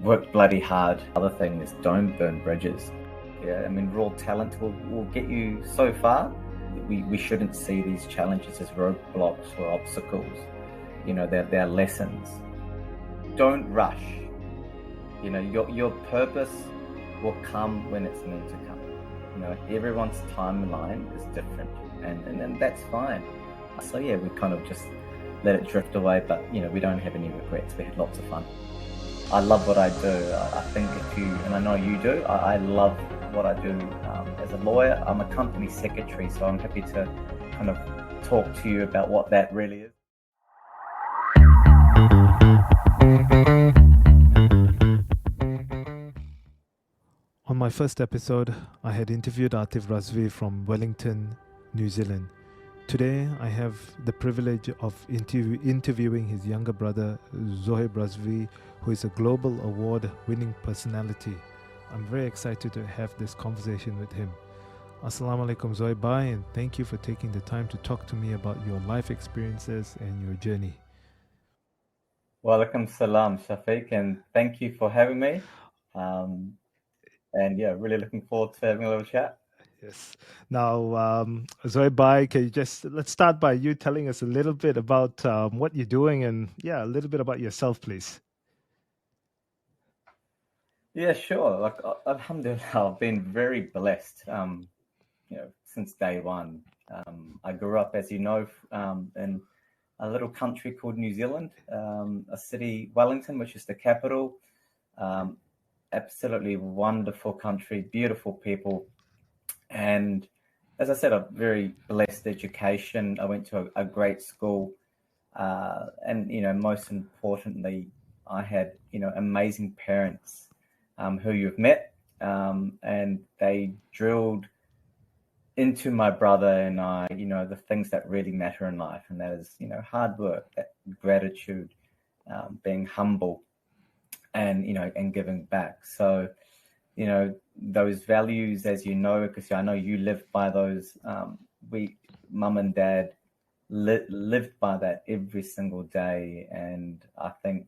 work bloody hard. Other thing is don't burn bridges. Yeah, I mean, raw talent will get you so far. We shouldn't see these challenges as roadblocks or obstacles. You know, they're lessons. Don't rush. You know, your purpose will come when it's meant to come. You know, everyone's timeline is different, and that's fine. So yeah, we kind of just let it drift away, but you know, we don't have any regrets. We had lots of fun. I love what I do. I think if you, and I know you do, I love what I do as a lawyer. I'm a company secretary, so I'm happy to kind of talk to you about what that really is. On my first episode, I had interviewed Zoheb Razvi from Wellington, New Zealand. Today, I have the privilege of interviewing his younger brother, Zoheb Razvi, who is a global award-winning personality. I'm very excited to have this conversation with him. Assalamu alaikum, Zoheb Bhai, and thank you for taking the time to talk to me about your life experiences and your journey. Walaikum salam, Shafiq, and thank you for having me. And yeah, really looking forward to having a little chat. Yes. Now, Zoheb Bhai, can you let's start by you telling us a little bit about what you're doing and a little bit about yourself, please. Yeah, sure. Like, alhamdulillah, I've been very blessed, you know, since day one. I grew up, as you know, in a little country called New Zealand, a city, Wellington, which is the capital. Absolutely wonderful country, beautiful people. And as I said, a very blessed education. I went to a great school. And, you know, most importantly, I had, you know, amazing parents who you've met. And they drilled into my brother and I, you know, the things that really matter in life. And that is, you know, hard work, that gratitude, being humble, and, you know, and giving back. So, you know, those values, as you know, because I know you lived by those, mum and dad lived by that every single day. And I think,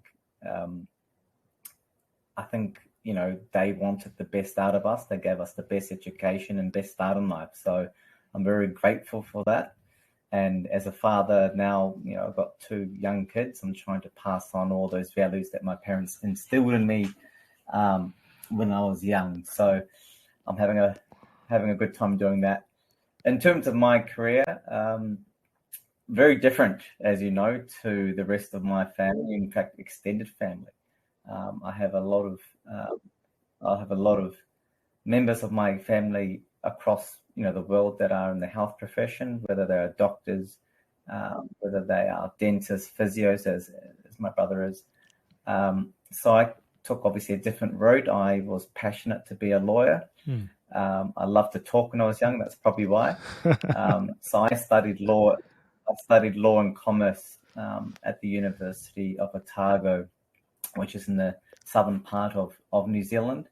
you know, they wanted the best out of us. They gave us the best education and best start in life. So I'm very grateful for that. And as a father now, you know, I've got 2 young kids. I'm trying to pass on all those values that my parents instilled in me when I was young. So I'm having a good time doing that. In terms of my career, very different, as you know, to the rest of my family. In fact, extended family. I have a lot of members of my family across, you know, the world that are in the health profession, whether they are doctors, whether they are dentists, physios, as my brother is. So I took obviously a different road. I was passionate to be a lawyer. I loved to talk when I was young. That's probably why. So I studied law. I studied law and commerce at the University of Otago, which is in the southern part of New Zealand.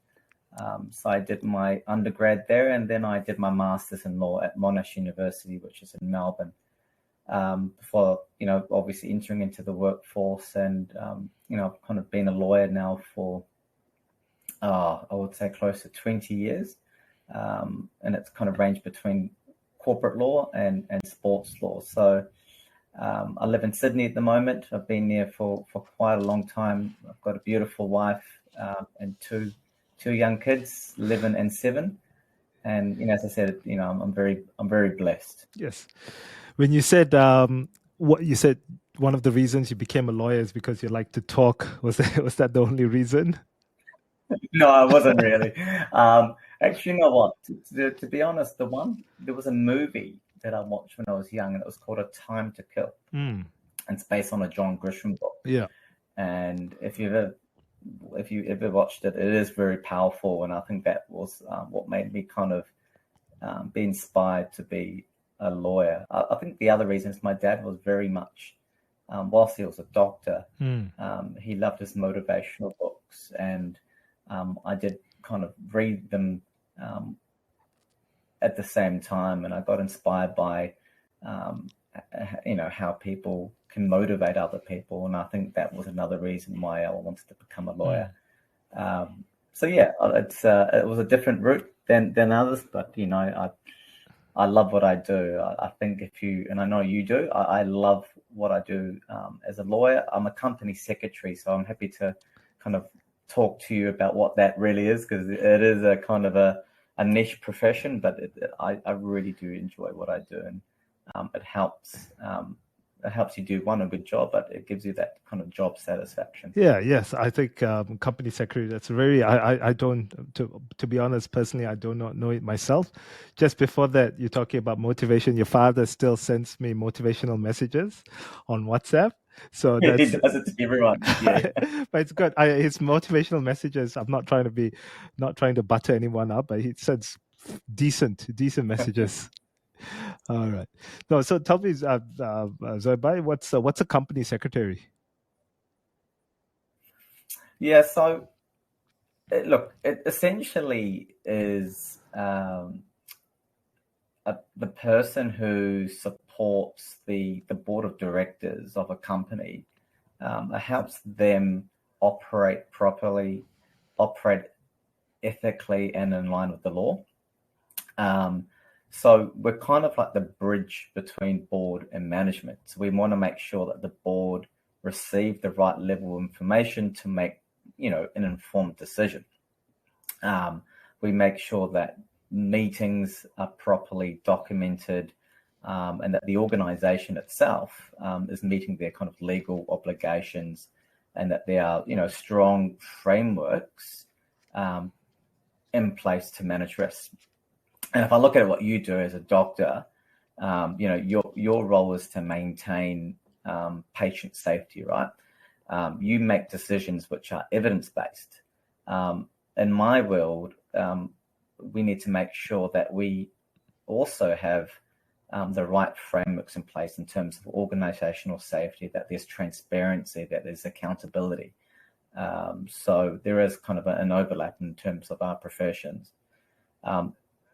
So I did my undergrad there, and then I did my master's in law at Monash University, which is in Melbourne, before, you know, obviously entering into the workforce. And, you know, I've kind of been a lawyer now for, I would say close to 20 years. And it's kind of ranged between corporate law and sports law. So I live in Sydney at the moment. I've been there for quite a long time. I've got a beautiful wife and two young kids, 11 and 7. And, you know, as I said, you know, I'm very blessed. Yes. When you said what you said, one of the reasons you became a lawyer is because you like to talk. Was that the only reason? No, it wasn't really. Actually, you know what? To be honest, there was a movie that I watched when I was young, and it was called A Time to Kill. And it's based on a John Grisham book. Yeah. And if you ever watched it, it is very powerful. And I think that was what made me kind of be inspired to be a lawyer. I think the other reason is my dad was very much, whilst he was a doctor, he loved his motivational books. And I did kind of read them at the same time. And I got inspired by, you know, how people can motivate other people. And I think that was another reason why I wanted to become a lawyer. So yeah, it was a different route than others, but I love what I do. I think and I know you do, I love what I do as a lawyer. I'm a company secretary, so I'm happy to kind of talk to you about what that really is, because it is a kind of a niche profession, but I really do enjoy what I do, and it helps you do a good job, but it gives you that kind of job satisfaction. Yes, I think company secretary, that's very, I don't, to be honest, personally, I do not know it myself. Just before that, you're talking about motivation. Your father still sends me motivational messages on WhatsApp. So He that's does it to everyone. Yeah. but it's good. His motivational messages, I'm not trying to butter anyone up, but he sends decent messages. All right. No, so tell me, Zoheb, what's a company secretary? Yeah, so look, it essentially is the person who supports the board of directors of a company. It helps them operate properly, operate ethically, and in line with the law. So we're kind of like the bridge between board and management. So we want to make sure that the board receive the right level of information to make, an informed decision. We make sure that meetings are properly documented, and that the organization itself is meeting their kind of legal obligations, and that there are, strong frameworks in place to manage risks. And if I look at what you do as a doctor, your role is to maintain patient safety, right? You make decisions which are evidence-based. In my world, we need to make sure that we also have the right frameworks in place in terms of organizational safety, that there's transparency, that there's accountability. So there is kind of an overlap in terms of our professions.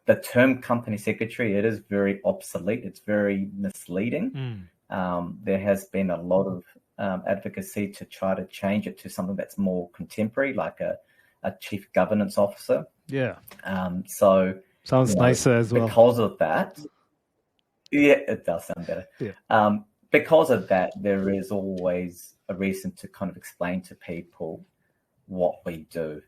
The term company secretary, it is very obsolete. It's very misleading. There has been a lot of advocacy to try to change it to something that's more contemporary, like a chief governance officer. Yeah. So sounds nicer as well. Because of that, yeah, it does sound better. Yeah. Because of that, there is always a reason to kind of explain to people what we do.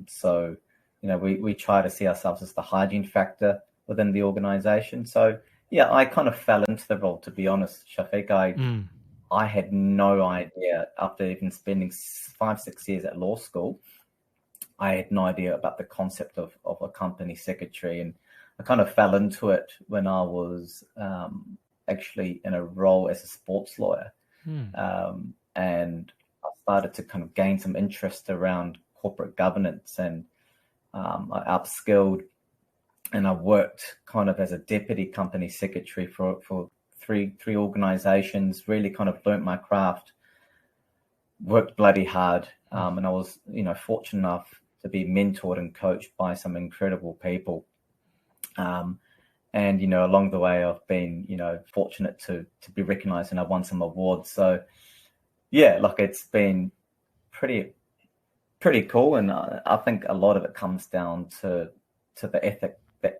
So we try to see ourselves as the hygiene factor within the organization. So yeah, I kind of fell into the role, to be honest, Shafiq. I had no idea, after even spending 5-6 years at law school, I had no idea about the concept of a company secretary. And I kind of fell into it when I was actually in a role as a sports lawyer. And I started to kind of gain some interest around corporate governance, and I upskilled, and I worked kind of as a deputy company secretary for three organizations, really kind of learnt my craft, worked bloody hard. And I was, fortunate enough to be mentored and coached by some incredible people. And, along the way, I've been, fortunate to be recognized, and I've won some awards. So yeah, like, it's been pretty cool. And I think a lot of it comes down to the ethic,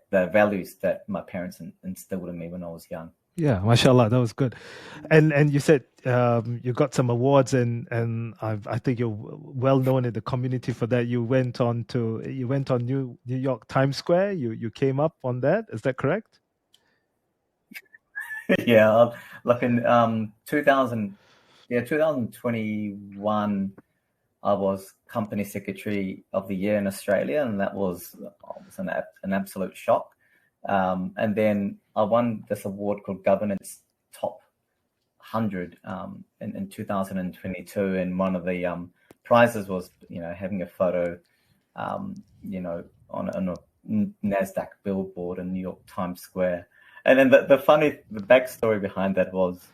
the values that my parents instilled in me when I was young. Yeah, mashallah, that was good. And you said you got some awards, and I think you're well known in the community for that. You went on New York Times Square. You came up on that. Is that correct? Yeah, like in 2021, I was company secretary of the year in Australia, and that was an absolute shock. And then I won this award called Governance Top 100 in 2022, and one of the prizes was having a photo on a NASDAQ billboard in New York Times Square. And then the backstory behind that was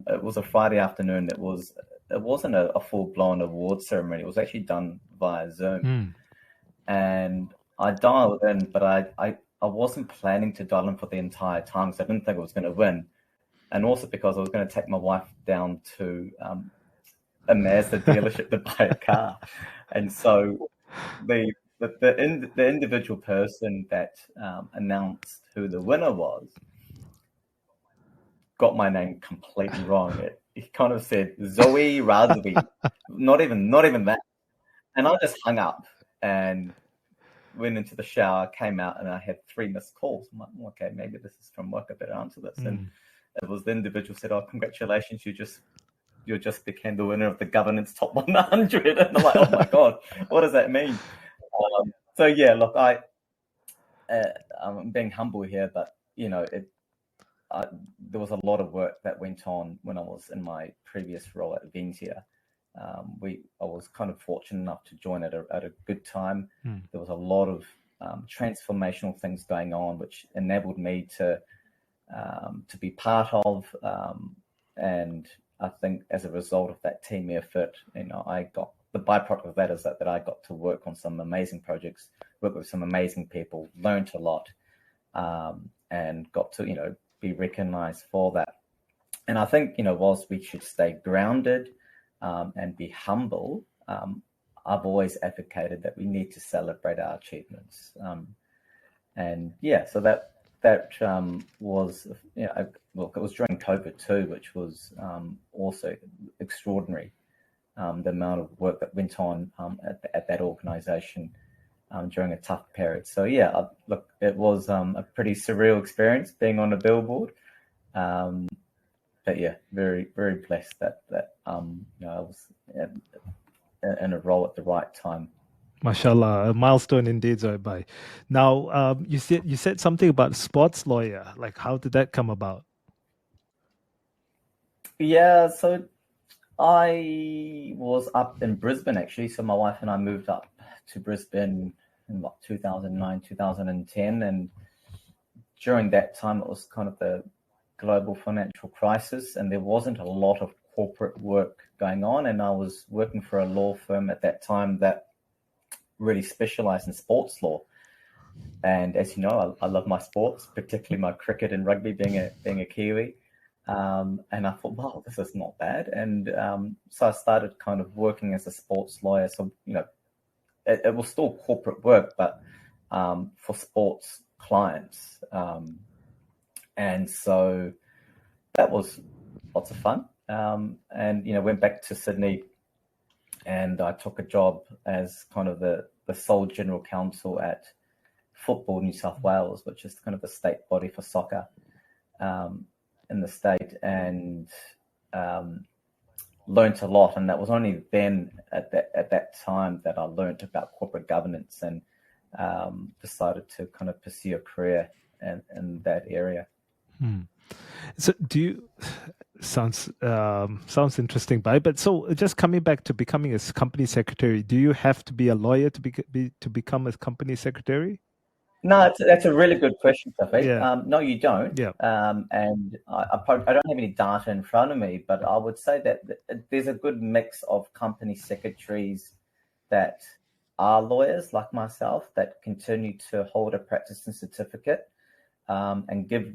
it was a Friday afternoon. It wasn't a full-blown award ceremony. It was actually done via Zoom. And I dialed in, but I wasn't planning to dial in for the entire time, because I didn't think I was going to win. And also because I was going to take my wife down to a Mazda dealership to buy a car. And so the individual person that announced who the winner was got my name completely wrong. He kind of said Zoheb Razvi, not even that. And I just hung up and went into the shower, came out, and I had 3 missed calls. I'm like, okay, maybe this is from work. I better answer this. And it was the individual said, "Oh, congratulations, you just became the winner of the governance top 100." And I'm like, oh my god, what does that mean? So yeah, look, I'm being humble here, but there was a lot of work that went on when I was in my previous role at Ventia. I was kind of fortunate enough to join at a good time. There was a lot of transformational things going on, which enabled me to be part of. And I think as a result of that team effort, I got the byproduct of that is that I got to work on some amazing projects, work with some amazing people, learned a lot, and got to be recognized for that. And I think whilst we should stay grounded and be humble, I've always advocated that we need to celebrate our achievements. And yeah, so that was look, it was during COVID too, which was also extraordinary. The amount of work that went on at that organization during a tough period. So yeah, look, it was a pretty surreal experience being on a billboard. But yeah, very, very blessed that I was in a role at the right time. Mashallah, a milestone indeed, Zoheb. Now, you said something about sports lawyer. Like, how did that come about? Yeah, so I was up in Brisbane actually. So my wife and I moved up to Brisbane in 2009, 2010, and during that time it was kind of the global financial crisis, and there wasn't a lot of corporate work going on. And I was working for a law firm at that time that really specialized in sports law. And as you know, I love my sports, particularly my cricket and rugby, being a Kiwi. And I thought, wow, this is not bad. And so I started kind of working as a sports lawyer. So, it was still corporate work, but for sports clients. And so that was lots of fun. And, went back to Sydney, and I took a job as kind of the sole general counsel at Football New South Wales, which is kind of the state body for soccer in the state, and learned a lot. And that was only then at that time that I learned about corporate governance and decided to kind of pursue a career in that area. So do you sounds interesting, but so just coming back to becoming a company secretary, do you have to be a lawyer to become a company secretary? No, that's a really good question, Shafiq. Yeah. No, you don't. Yeah. And I don't have any data in front of me, but I would say that there's a good mix of company secretaries that are lawyers like myself that continue to hold a practicing certificate and give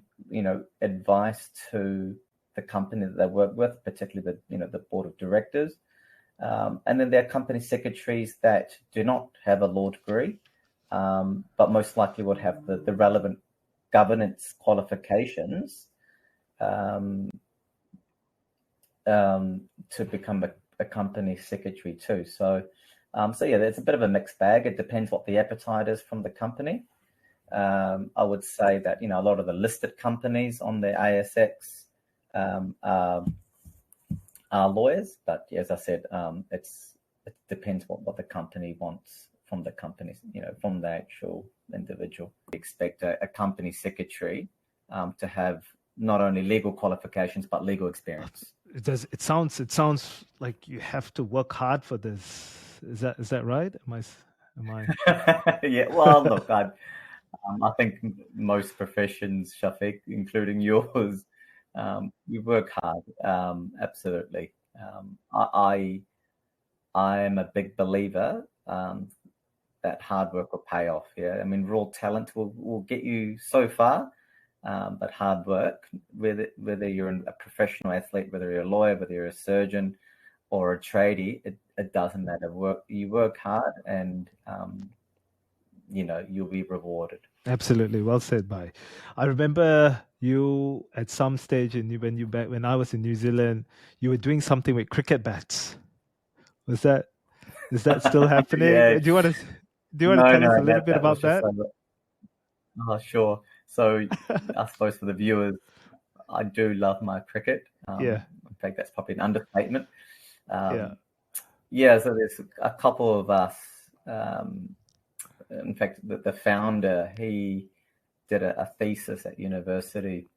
advice to the company that they work with, particularly the board of directors. And then there are company secretaries that do not have a law degree, but most likely would have the relevant governance qualifications to become a company secretary too. So yeah, there's a bit of a mixed bag. It depends what the appetite is from the company. I would say that a lot of the listed companies on the ASX are lawyers, but as I said, it depends what the company wants from the company, from the actual individual. We expect a company secretary to have not only legal qualifications but legal experience. It sounds like you have to work hard for this. Is that right? Am I? Yeah. Well, look, I think most professions, Shafiq, including yours, we work hard. Absolutely. I am a big believer that hard work will pay off. Yeah, I mean, raw talent will get you so far, but hard work, whether you're a professional athlete, whether you're a lawyer, whether you're a surgeon, or a tradie, it doesn't matter. You work hard, and you'll be rewarded. Absolutely, well said, Bai. I remember you at some stage when I was in New Zealand, you were doing something with cricket bats. Is that still happening? Yeah. Do you want to No, tell us a little bit that was about just that? sure. So I suppose for the viewers, I do love my cricket. Yeah. In fact, that's probably an understatement. Yeah. Yeah, so there's a couple of us. In fact, the founder, he did a thesis at university,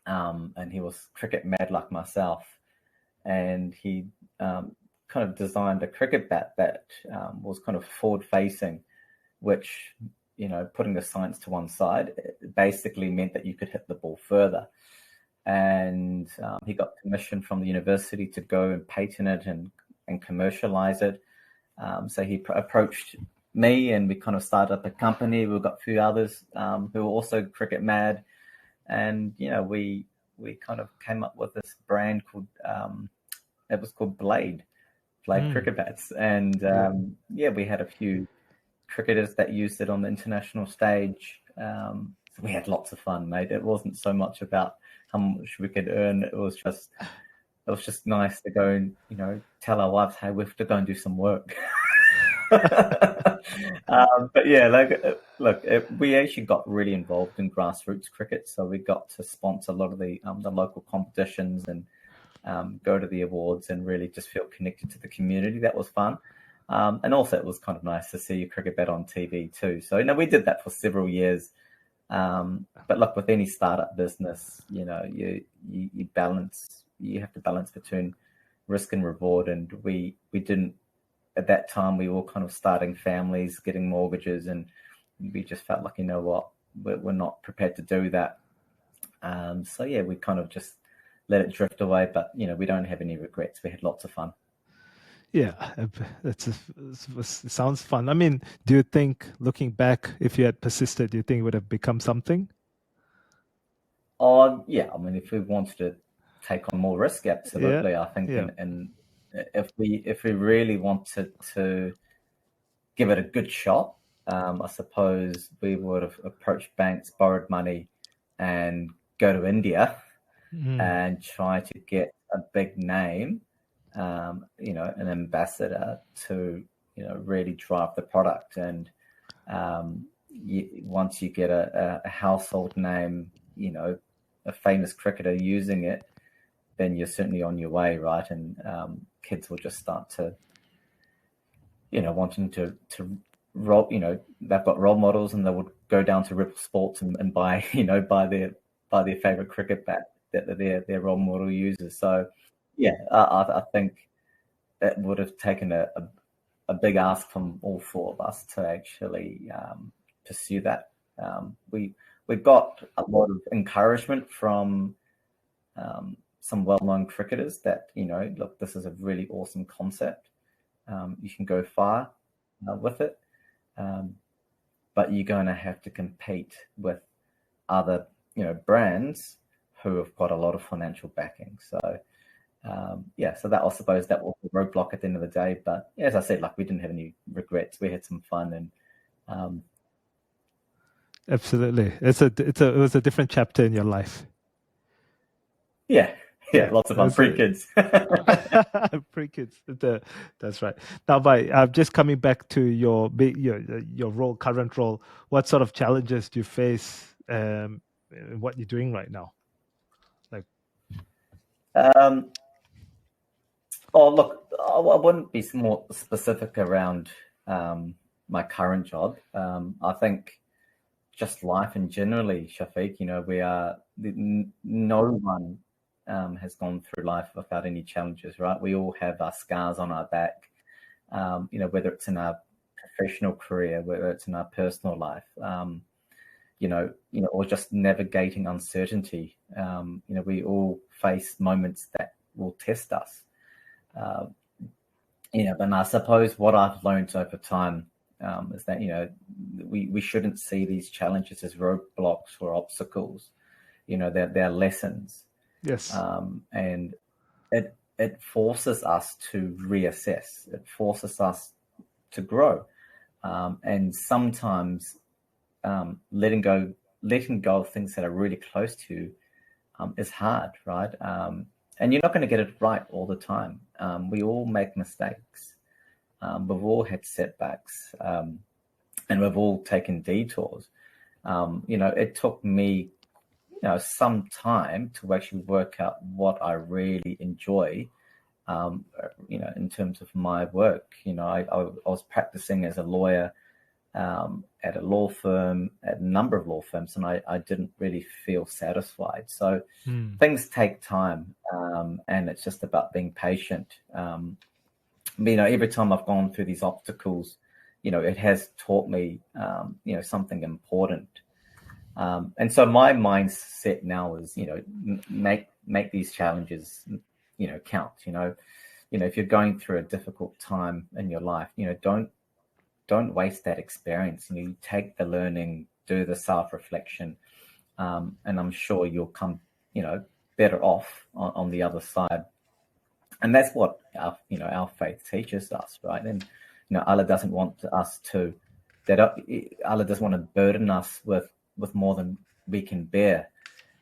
and he was cricket mad like myself, and he kind of designed a cricket bat that was kind of forward-facing, which, putting the science to one side, it basically meant that you could hit the ball further. And he got permission from the university to go and patent it and commercialize it. So he approached me, and we kind of started up a company. We've got a few others who were also cricket mad, and we kind of came up with this brand called it was called Blade cricket bats, and we had a few cricketers that used it on the international stage. So we had lots of fun, mate. It wasn't so much about how much we could earn. It was just nice to go and tell our wives, hey, we have to go and do some work. But yeah, we actually got really involved in grassroots cricket, so we got to sponsor a lot of the local competitions and go to the awards and really just feel connected to the community. That was fun. And also it was kind of nice to see your cricket bat on TV too. So, we did that for several years. But look, with any startup business, you have to balance between risk and reward. And we didn't, at that time, we were kind of starting families, getting mortgages, and we just felt like, we're not prepared to do that. So yeah, we kind of just let it drift away, but we don't have any regrets. We had lots of fun. Yeah, it sounds fun. I mean, do you think, looking back, if you had persisted, do you think it would have become something? Yeah. I mean, if we wanted to take on more risk, absolutely. Yeah. I think, Yeah. and if we really wanted to give it a good shot, I suppose we would have approached banks, borrowed money, and go to India and try to get a big name, an ambassador to, really drive the product. And once you get a household name, a famous cricketer using it, then you're certainly on your way, right? And kids will just start to, wanting to roll, they've got role models, and they would go down to Ripple Sports and buy, buy their favorite cricket bat that their role model uses. So yeah, I think it would have taken a big ask from all four of us to actually pursue that. We got a lot of encouragement from some well-known cricketers that, look, this is a really awesome concept. You can go far with it, but you're going to have to compete with other, brands who have got a lot of financial backing. So, so that, I suppose, that was the roadblock at the end of the day. But as I said, we didn't have any regrets. We had some fun, and absolutely, it was a different chapter in your life. Yeah, lots of fun. Pre-kids. Pre-kids. That's right. Now, by just coming back to your role, current role, what sort of challenges do you face? What you're doing right now? Look, I wouldn't be more specific around my current job. I think just life in generally, Shafiq, no one has gone through life without any challenges, right? We all have our scars on our back, whether it's in our professional career, whether it's in our personal life, or just navigating uncertainty. We all face moments that will test us. And I suppose what I've learned over time is that, we shouldn't see these challenges as roadblocks or obstacles. They're lessons. Yes. And it it forces us to reassess. It forces us to grow. And sometimes letting go of things that are really close to you is hard, right? And you're not going to get it right all the time. We all make mistakes. We've all had setbacks, and we've all taken detours. It took me, some time to actually work out what I really enjoy, in terms of my work. I was practicing as a lawyer at a law firm, at a number of law firms, and I didn't really feel satisfied. So things take time, and it's just about being patient. Every time I've gone through these obstacles, it has taught me, something important. And so my mindset now is, make these challenges, count. If you're going through a difficult time in your life, don't waste that experience. You take the learning, do the self-reflection, and I'm sure you'll come, better off on the other side. And that's what our faith teaches us, right? And Allah doesn't want us to. Allah doesn't want to burden us with more than we can bear,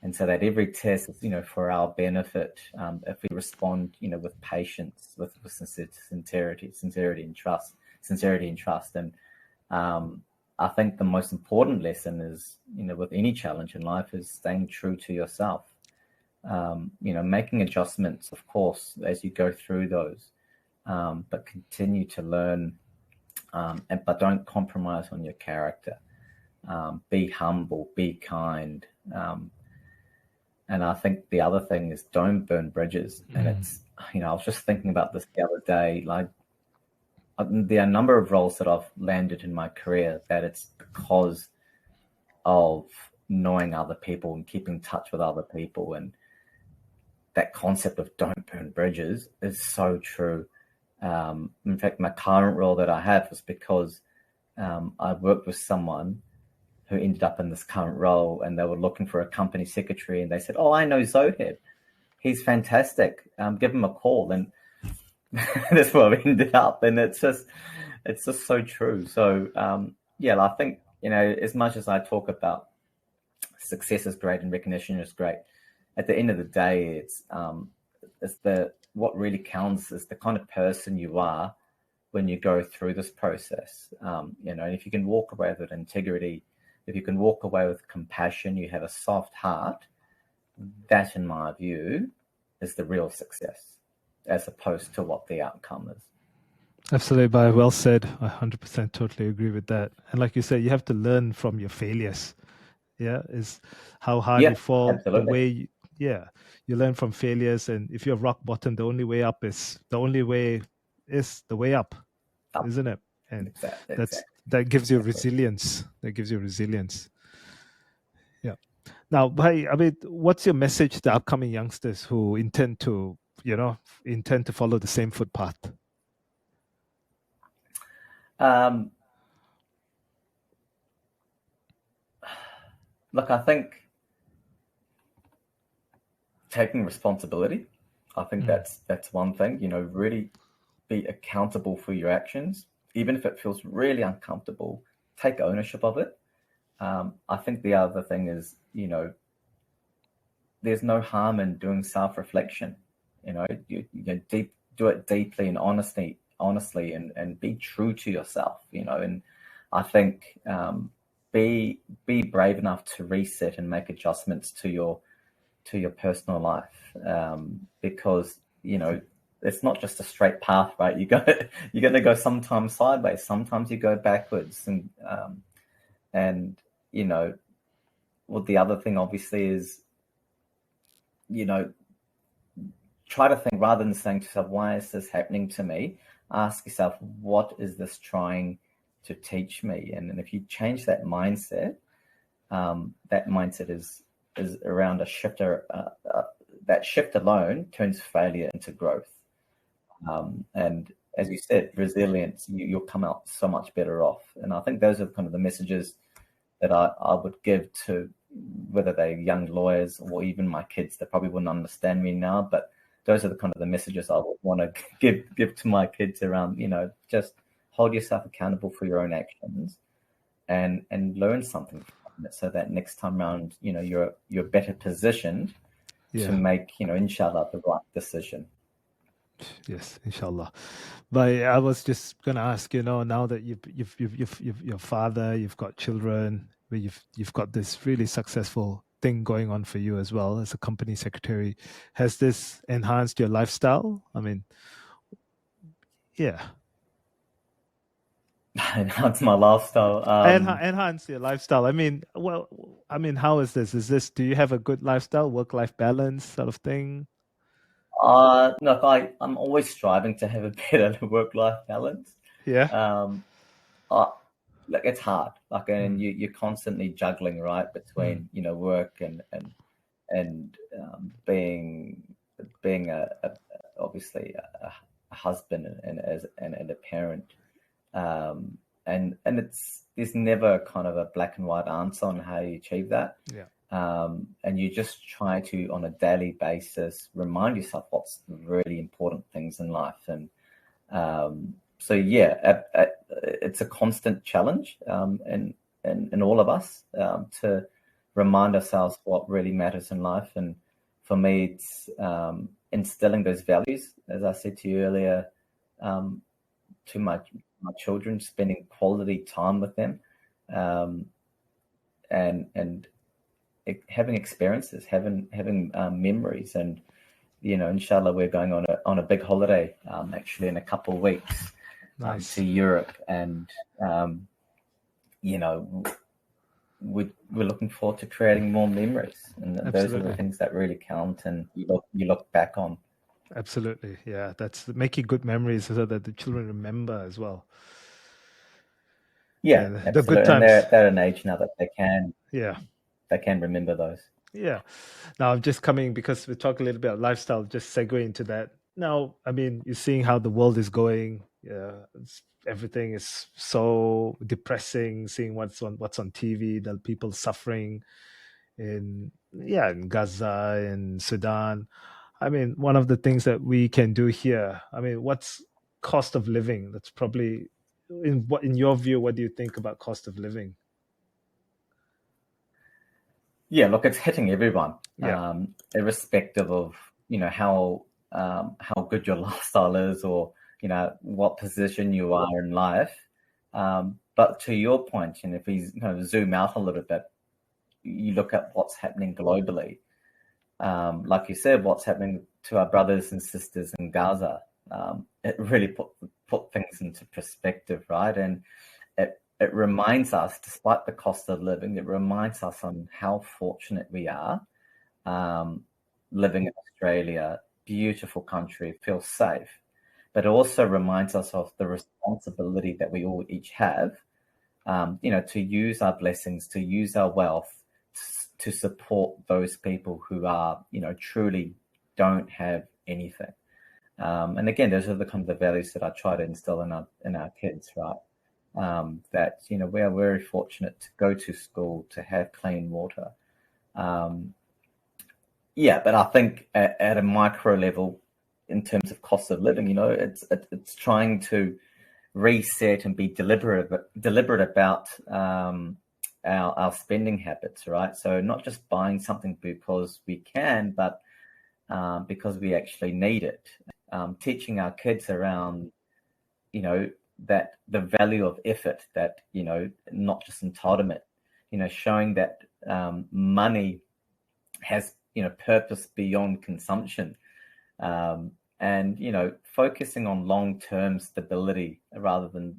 and so that every test is for our benefit. If we respond with patience, with sincerity and trust. And I think the most important lesson is with any challenge in life is staying true to yourself. Making adjustments, of course, as you go through those, but continue to learn, but don't compromise on your character. Be humble, be kind. And I think the other thing is don't burn bridges. And it's, I was just thinking about this the other day, like there are a number of roles that I've landed in my career that it's because of knowing other people and keeping in touch with other people. And that concept of don't burn bridges is so true. In fact, my current role that I have was because I worked with someone who ended up in this current role, and they were looking for a company secretary, and they said, "Oh, I know Zoheb. He's fantastic. Give him a call." And that's where we ended up. And it's just so true. So I think, as much as I talk about success is great and recognition is great, at the end of the day, it's what really counts is the kind of person you are when you go through this process. And if you can walk away with integrity, if you can walk away with compassion, you have a soft heart, that, in my view, is the real success, as opposed to what the outcome is. Absolutely, Bhai. Well said. I 100% totally agree with that. And like you said, you have to learn from your failures. Yeah, is how hard you fall. Absolutely. The way, you learn from failures. And if you're rock bottom, the only way up is the way up, isn't it? And exactly. that gives you resilience. That gives you resilience. Yeah. Now, Bhai, what's your message to upcoming youngsters who intend to follow the same footpath? Look, I think taking responsibility, I think that's one thing. Really be accountable for your actions, even if it feels really uncomfortable. Take ownership of it. I think the other thing is, there's no harm in doing self-reflection. You do it deeply and honestly, and be true to yourself. And I think be brave enough to reset and make adjustments to your personal life, because it's not just a straight path, right? You're going to go sometimes sideways, sometimes you go backwards, and well, the other thing obviously is, try to think, rather than saying to yourself, why is this happening to me? Ask yourself, what is this trying to teach me? And if you change that mindset, is around a shifter. That shift alone turns failure into growth. And as you said, resilience, you'll come out so much better off. And I think those are kind of the messages that I would give to, whether they're young lawyers or even my kids. They probably wouldn't understand me now, but those are the kind of the messages I would want to give to my kids around, just hold yourself accountable for your own actions and learn something from it, so that next time around, you're better positioned to make, inshallah, the right decision. Yes, inshallah. But I was just going to ask, now that you've your father, you've got children, you've got this really successful thing going on for you as well as a company secretary. Has this enhanced your lifestyle? I mean, yeah. Enhance my lifestyle. Enhance your lifestyle. I mean, how is this? Do you have a good lifestyle, work-life balance sort of thing? No, I'm always striving to have a better work-life balance. Yeah. Like, it's hard. Like, and you're constantly juggling, right, between work and being obviously a husband and a parent. And there's never kind of a black and white answer on how you achieve that. Yeah. And you just try to, on a daily basis, remind yourself what's the really important things in life. And so, yeah, it's a constant challenge in all of us to remind ourselves what really matters in life. And for me, it's instilling those values, as I said to you earlier, to my children, spending quality time with them, and having experiences, having memories. And inshallah, we're going on a big holiday actually in a couple of weeks. Nice. To Europe, and we're looking forward to creating more memories, and those are the things that really count, and you look back on. Absolutely, yeah. That's making good memories so that the children remember as well. Yeah, the good times. And they're an age now that they can remember those. Yeah. Now I'm just coming, because we talk a little bit about lifestyle, just segue into that. Now, I mean, you're seeing how the world is going. Everything is so depressing, seeing what's on TV, the people suffering in Gaza and Sudan. I mean, one of the things that we can do here, I mean, what's cost of living? That's probably, in your view, what do you think about cost of living? Yeah, look, it's hitting everyone, Yeah. Irrespective of how good your lifestyle is, or what position you are in life. But to your point, and if we kind of zoom out a little bit, you look at what's happening globally. Like you said, what's happening to our brothers and sisters in Gaza. It really put things into perspective, right? And it reminds us, despite the cost of living, it reminds us on how fortunate we are living in Australia, beautiful country, feel safe. But it also reminds us of the responsibility that we all each have, to use our blessings, to use our wealth to support those people who are, truly don't have anything. And again, those are the kind of the values that I try to instill in our kids, right? That we are very fortunate to go to school, to have clean water. But I think at a micro level, in terms of cost of living, it's trying to reset and be deliberate about our spending habits, right? So not just buying something because we can, but because we actually need it. Teaching our kids around, that the value of effort, that, not just entitlement, showing that money has, purpose beyond consumption, and, focusing on long-term stability rather than,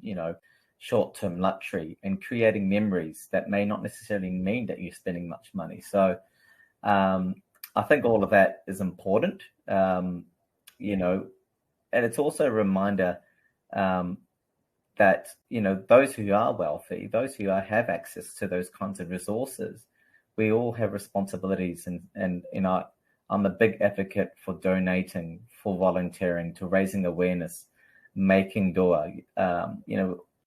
short-term luxury, and creating memories that may not necessarily mean that you're spending much money. So I think all of that is important, and it's also a reminder that, those who are wealthy, those who have access to those kinds of resources, we all have responsibilities. And I'm a big advocate for donating, for volunteering, to raising awareness, making dua.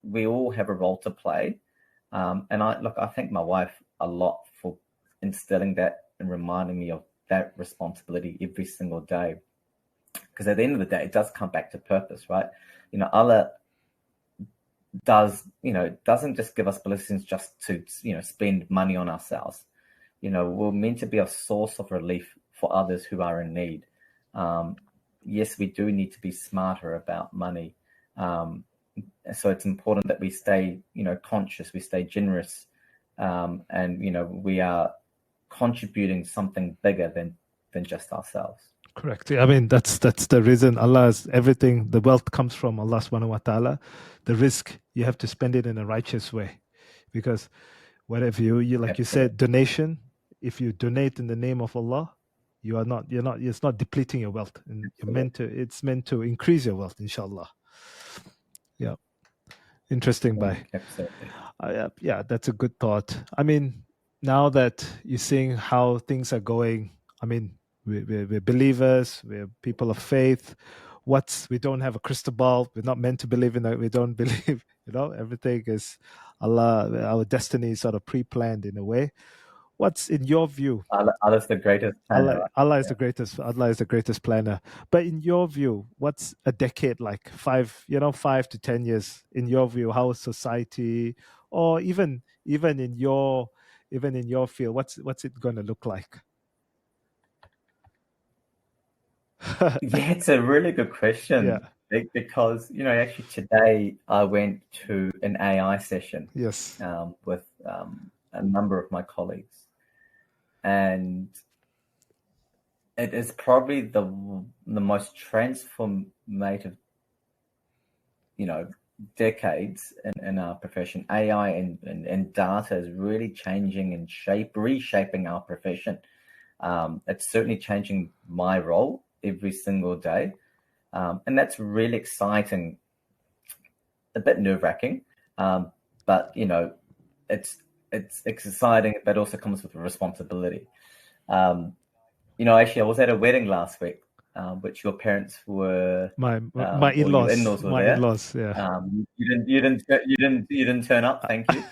We all have a role to play. And I thank my wife a lot for instilling that and reminding me of that responsibility every single day. because at the end of the day, it does come back to purpose, right? Allah doesn't just give us blessings just to, spend money on ourselves. We're meant to be a source of relief for others who are in need. Yes, we do need to be smarter about money. So it's important that we stay, conscious, we stay generous, and, we are contributing something bigger than just ourselves. Correct. I mean, that's the reason Allah's everything, the wealth comes from Allah subhanahu wa ta'ala. The risk, you have to spend it in a righteous way, because whatever you like, Absolutely. You said, donation, if you donate in the name of Allah, it's not depleting your wealth, and it's meant to increase your wealth, inshallah. Yeah. Interesting, Bhai. Absolutely. Yeah, that's a good thought. I mean, now that you're seeing how things are going, I mean, we're believers, we're people of faith. We don't have a crystal ball. We're not meant to believe in that. We don't believe, everything is Allah, our destiny is sort of pre-planned in a way. What's in your view? Allah is the greatest planner. Allah is the greatest. Allah is the greatest planner. But in your view, what's a decade like? 5 to 10 years. In your view, how society, or even in your field, what's it going to look like? Yeah, it's a really good question. Yeah. Because actually today I went to an AI session. Yes. With a number of my colleagues. And it is probably the most transformative, decades in our profession. AI and data is really changing and reshaping our profession. It's certainly changing my role every single day. And that's really exciting, a bit nerve-wracking, but, it's exciting, but also comes with a responsibility. Actually, I was at a wedding last week, which your parents were. My in-laws. In-laws were my there. In-laws, yeah. You didn't turn up. Thank you.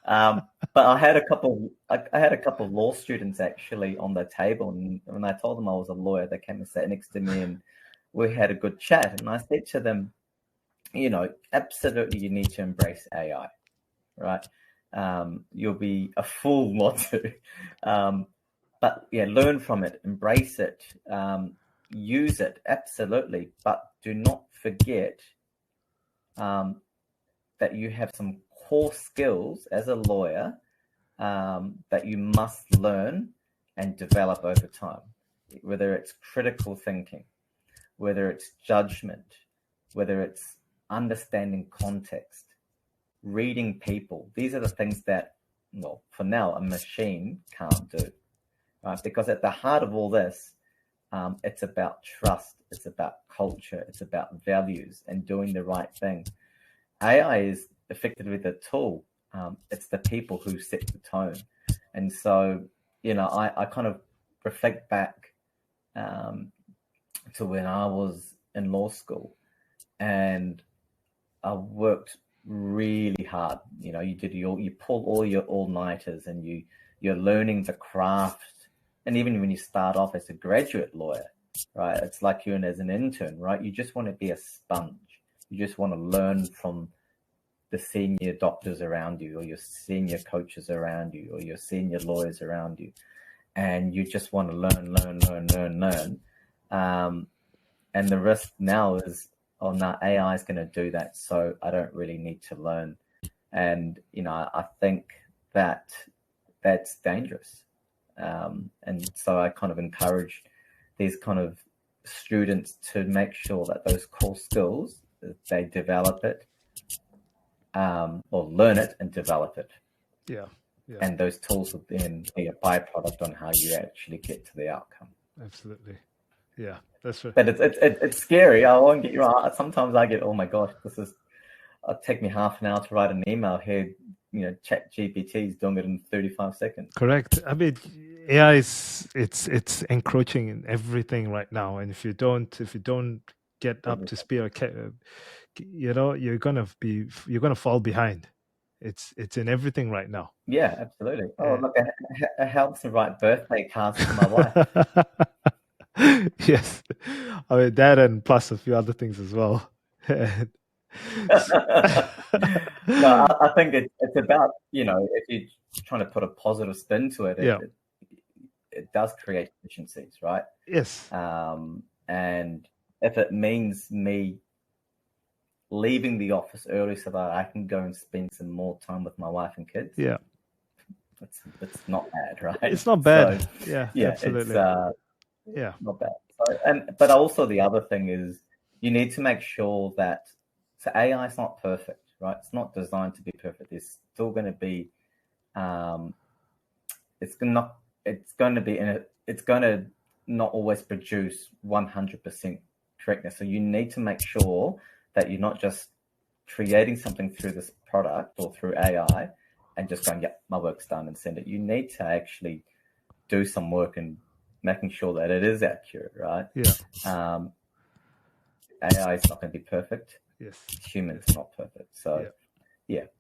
But I had a couple of law students actually on the table, and when I told them I was a lawyer, they came and sat next to me, and we had a good chat. And I said to them, absolutely, you need to embrace AI, right? You'll be a fool not to, but yeah, learn from it, embrace it, use it, absolutely, but do not forget that you have some core skills as a lawyer that you must learn and develop over time, whether it's critical thinking, whether it's judgment, whether it's understanding context, reading people. These are the things that, well, for now, a machine can't do, right? Because at the heart of all this, it's about trust, it's about culture, it's about values and doing the right thing. AI is effectively the tool. It's the people who set the tone. And so, I kind of reflect back to when I was in law school, and I worked really hard. You pull all your all-nighters, and you're learning the craft. And even when you start off as a graduate lawyer, right, it's like you're as an intern, right? You just want to be a sponge. You just want to learn from the senior doctors around you, or your senior coaches around you, or your senior lawyers around you. And you just want to learn. And the risk now is, oh, no, AI is going to do that, so I don't really need to learn. And, I think that that's dangerous. And so I kind of encourage these kind of students to make sure that those core skills, they develop it, or learn it and develop it. Yeah. And those tools will then be a byproduct on how you actually get to the outcome. Absolutely. Yeah, that's right. But it's scary. I won't get you wrong. Sometimes I get, oh my gosh, it'll take me half an hour to write an email here. ChatGPT is doing it in 35 seconds. Correct. I mean, AI it's encroaching in everything right now, and if you don't get up to speed, you're gonna fall behind. It's in everything right now. Yeah, absolutely. Oh, look, it helps to write birthday cards for my wife. Yes. I mean, that and plus a few other things as well. And No, I think it's about, if you're trying to put a positive spin to it, yeah. it does create efficiencies, right? Yes. And if it means me leaving the office early so that I can go and spend some more time with my wife and kids, Yeah. it's not bad, right? It's not bad. So, yeah, yeah, absolutely. it's not bad. So, but also the other thing is you need to make sure that AI is not perfect, right? It's not designed to be perfect. There's still going to be it's going to not always produce 100% correctness. So you need to make sure that you're not just creating something through this product or through AI and just going, my work's done and send it. You need to actually do some work and making sure that it is accurate, right? Yeah. AI is not going to be perfect. Yes. Humans are not perfect. So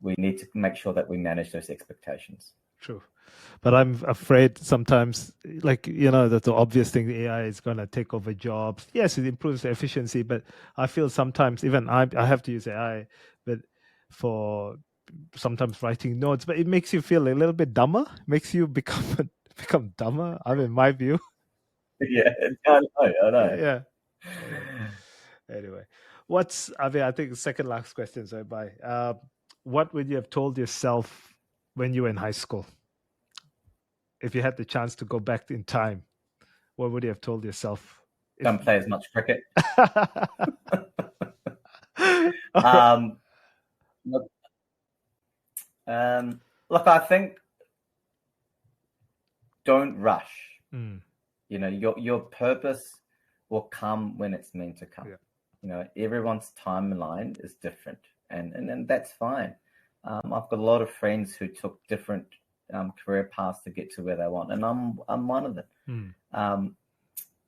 we need to make sure that we manage those expectations. True. But I'm afraid sometimes, that the obvious thing, the AI is going to take over jobs. Yes, it improves the efficiency, but I feel sometimes even I have to use AI, but for sometimes writing notes, but it makes you feel a little bit dumber, makes you become dumber. I mean, my view. Yeah, I know. Yeah. Anyway, I think the second last question, so bye. What would you have told yourself when you were in high school? If you had the chance to go back in time, what would you have told yourself? Don't play as much cricket. Look, I think don't rush. Your purpose will come when it's meant to come. Everyone's timeline is different, and that's fine. I've got a lot of friends who took different career paths to get to where they want, and I'm one of them.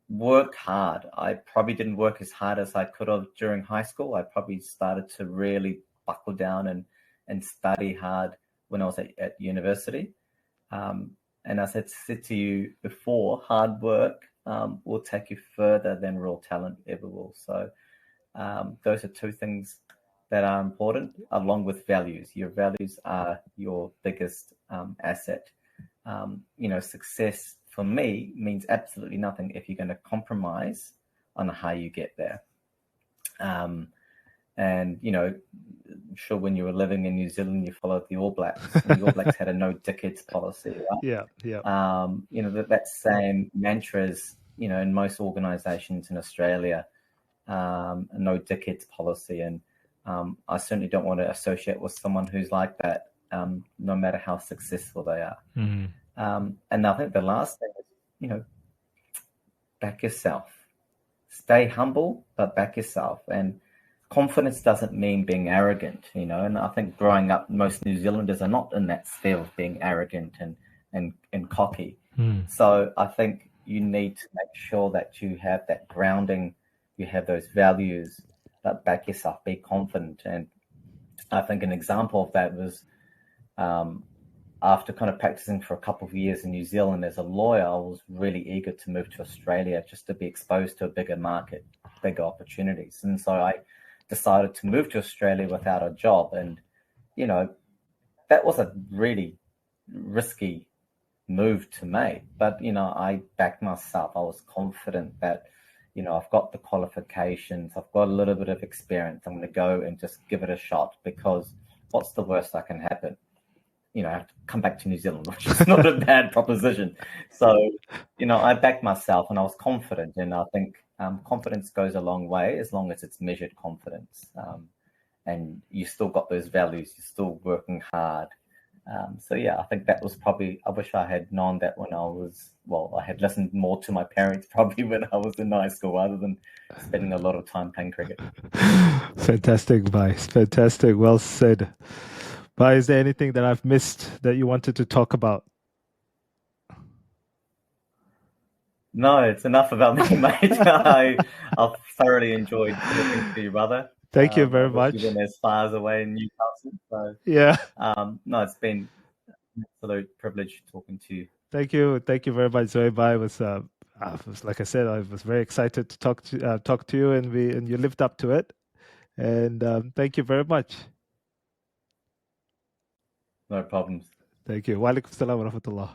Work hard. I probably didn't work as hard as I could have during high school. I probably started to really buckle down and study hard when I was at university. And as I said to you before, hard work will take you further than raw talent ever will. So those are two things that are important, along with values. Your values are your biggest asset. Success for me means absolutely nothing if you're going to compromise on how you get there. And, I'm sure when you were living in New Zealand, you followed the All Blacks. And the All Blacks had a no dickheads policy, right? Yeah. That same mantra is, in most organizations in Australia, a no dickheads policy. And I certainly don't want to associate with someone who's like that, no matter how successful they are. And I think the last thing is, back yourself. Stay humble, but back yourself. And confidence doesn't mean being arrogant, and I think growing up, most New Zealanders are not in that sphere of being arrogant and cocky. So I think you need to make sure that you have that grounding, you have those values, but back yourself, be confident. And I think an example of that was after kind of practicing for a couple of years in New Zealand as a lawyer, I was really eager to move to Australia just to be exposed to a bigger market, bigger opportunities. And so I decided to move to Australia without a job. And, that was a really risky move to make. But, I backed myself. I was confident that, I've got the qualifications, I've got a little bit of experience. I'm going to go and just give it a shot, because what's the worst that can happen? I have to come back to New Zealand, which is not a bad proposition. So, I backed myself and I was confident. And I think confidence goes a long way as long as it's measured confidence. And you still got those values, you're still working hard. I think that was probably, I wish I had known that when I had listened more to my parents probably when I was in high school, rather than spending a lot of time playing cricket. Fantastic advice. Fantastic. Well said. But is there anything that I've missed that you wanted to talk about? No, it's enough about me, mate. I've thoroughly enjoyed talking to you, brother. Thank you very much. You've been as far as away in Newcastle. So, yeah. No, it's been an absolute privilege talking to you. Thank you. Thank you very much, Zoheb. like I said, I was very excited to talk to you, and you lived up to it. And thank you very much. No problems. Thank you. Wa alaikum salam wa rahmatullah.